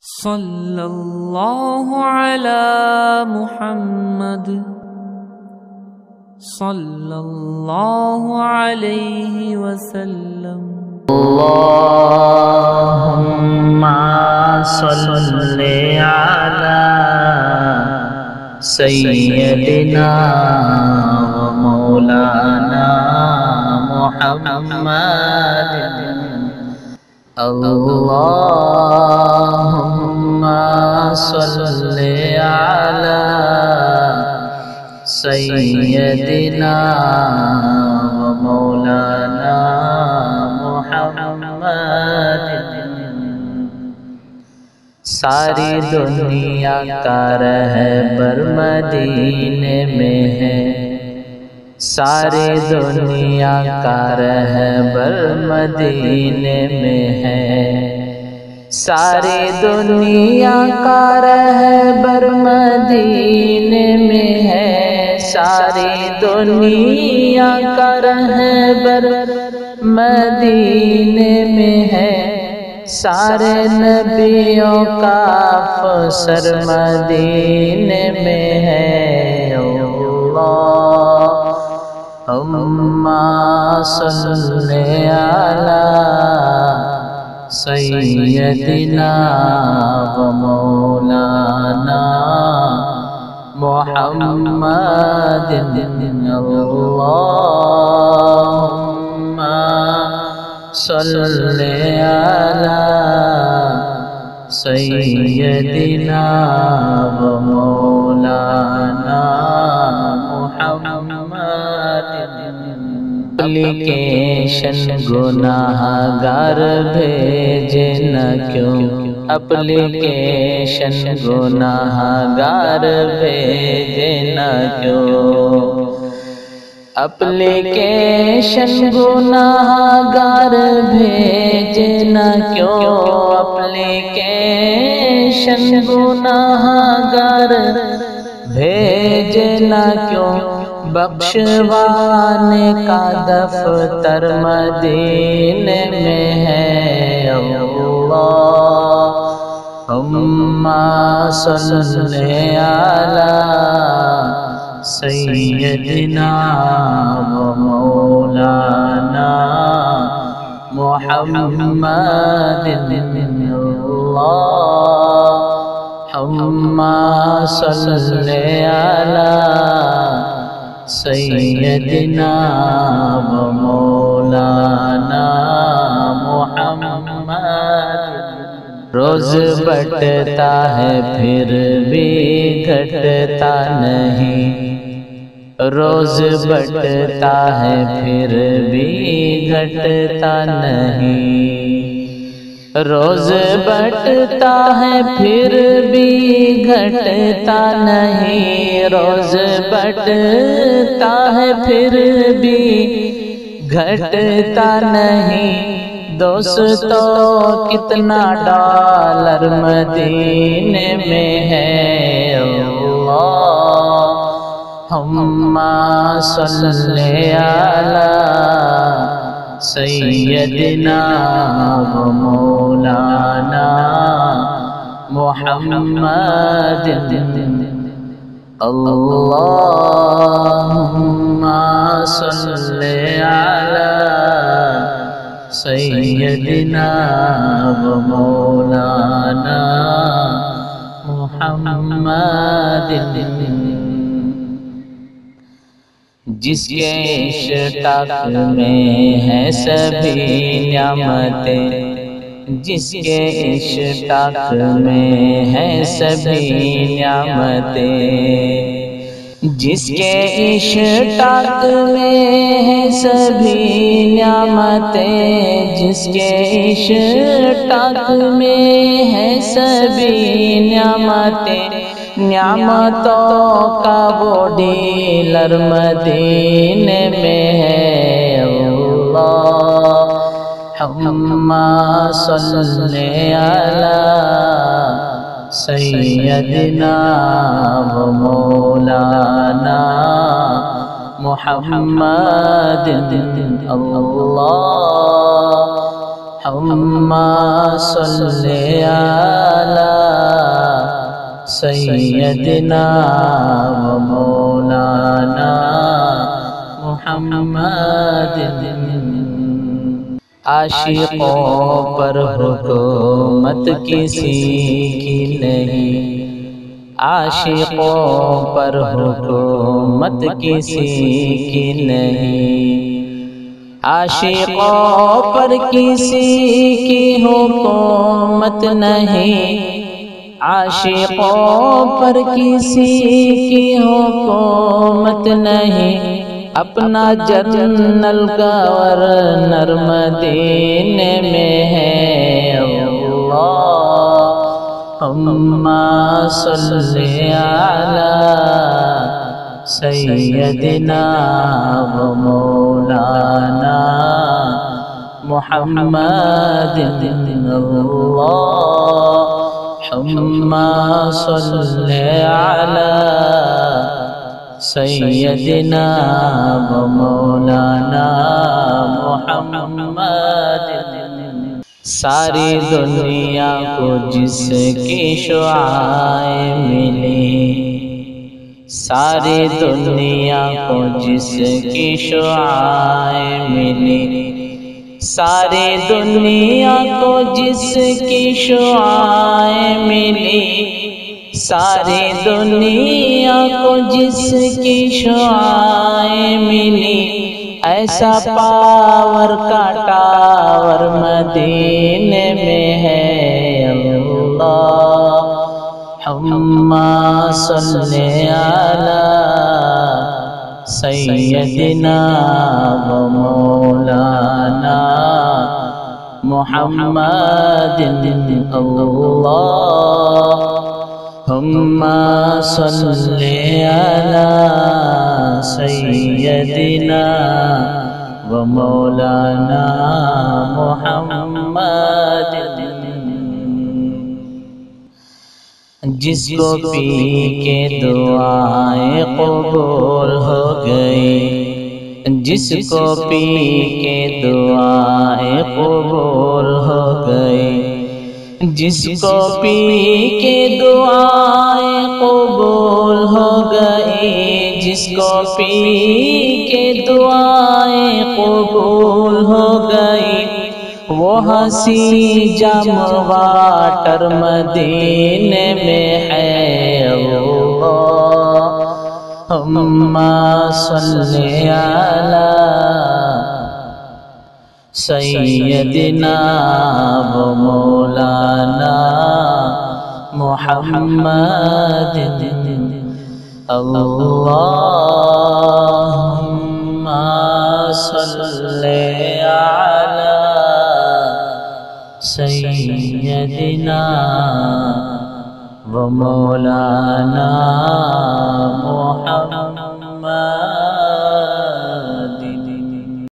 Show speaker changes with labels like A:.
A: صلی اللہ علی محمد صلی اللہ علیہ وسلم۔
B: اللہم صلی علی سیدنا و مولانا محمد۔ اللہم صلی علی سیدنا و مولانا محمد۔ ساری دنیا کا رہبر مدینے میں ہے، ساری دنیا کا رہبر مدینے میں ہے، ساری دنیا کا رہبر مدینے میں ہے، ساری دنیا کا رہبر مدینے میں ہے، سارے نبیوں کا افسر مدینے میں ہے۔ اللہم صلی علی سیدنا و مولانا محمد۔ اللہم صلی علی سیدنا و مولانا محمد۔ اپلیکیشن گناہ گار بھیجے نہ کیوں، اپلیکیشن گناہ گار بھیجے نہ کیوں، اپلیکیشن گناہ گار بھیجے نہ کیوں، اپلیکیشن گناہ گار بھیجے نہ کیوں، بخشوانے کا دفتر مدینے میں ہے۔ اللہم صلی علی سیدنا و مولانا محمد۔ اللہم صلی علی سیدنا و مولانا محمد۔ روز بٹتا ہے پھر بھی گھٹتا نہیں، روز بٹتا ہے پھر بھی گھٹتا نہیں، روز بٹتا ہے پھر بھی گھٹتا نہیں، روز بٹتا ہے پھر بھی گھٹتا نہیں، دوستو کتنا ڈالر مدینے میں ہے۔ اللہم صلی علی سیدنا و مولانا محمد۔ اللہم صلی علی سیدنا و مولانا محمد۔ جس کے اشتاق میں ہے سبھی نعمتیں، جس کے اشتاق میں ہے سبھی نعمتیں، جس کے اشتاق میں ہے سبھی نعمتیں، جس کے اشتاق میں ہے سبھی نعمتیں، نعمتوں کا وہ ڈیلر مدینے میں ہے۔ اللہم صلی علی سیدنا و مولانا محمد۔ اللہم صلی علی سیدنا و مولانا محمد عاشقوں پر حکومت کسی کی نہیں عاشقوں پر حکومت کسی کی نہیں عاشقوں پر کسی کی حکومت نہیں عاشقوں پر کسی کی حکومت نہیں اپنا جنرل گورنر مدینے میں ہے اللہم صلی علی سیدنا و مولانا محمد اللہم صلی علی سیدنا و مولانا محمد ساری دنیا کو جس کی شعاعیں ملی ساری دنیا کو جس کی شعاعیں ملی ساری دنیا کو جس کی شعاعیں ملی ساری دنیا کو جس کی شعاعیں ملی ایسا پاور کا ٹاور مدینے میں ہے اللہم صلی علی سیدنا و مولانا محمد اللہم صلی علی سیدنا و مولانا محمد جس کو پی کے دعائیں قبول ہو گئی جس کو پی کے دعائیں قبول ہو گئی جس کو پی کے دعائیں قبول ہو گئی جس کو پی کے دعائیں قبول ہو گئی وہ ہنسی جام واٹر مدینے میں ہے اللہم صلی علی سیدنا و مولانا محمد اللہم صلی علی سیدنا و مولانا محمد